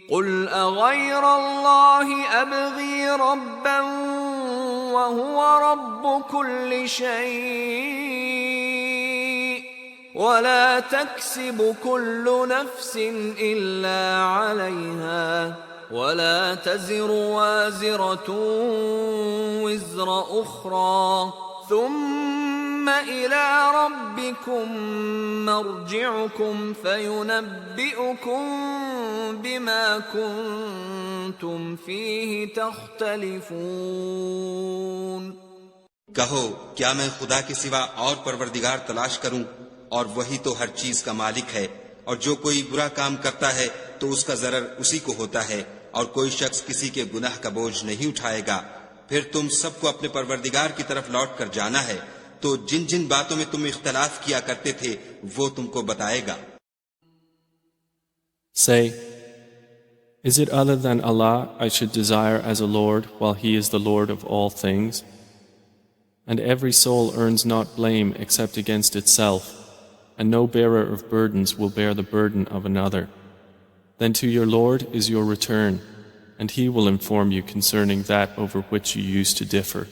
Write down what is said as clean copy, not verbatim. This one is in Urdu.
قل أغير الله أبغي ربا وهو رب كل شيء ولا تكسب كل نفس إلا عليها ولا تزر وازرة وزر أخرى ثم إلى ربكم مرجعكم فينبئكم بما كنتم فيه تختلفون۔ کہو کیا میں خدا کے سوا اور پروردگار تلاش کروں، اور وہی تو ہر چیز کا مالک ہے، اور جو کوئی برا کام کرتا ہے تو اس کا ضرر اسی کو ہوتا ہے، اور کوئی شخص کسی کے گناہ کا بوجھ نہیں اٹھائے گا۔ پھر تم سب کو اپنے پروردگار کی طرف لوٹ کر جانا ہے، تو جن جن باتوں میں تم اختلاف کیا کرتے تھے وہ تم کو بتائے گا۔ Say, is it other than Allah I should desire as a Lord while He is the Lord of all things? And every soul earns not blame except against itself, and no bearer of burdens will bear the burden of another. Then to your Lord is your return, and He will inform you concerning that over which you used to differ.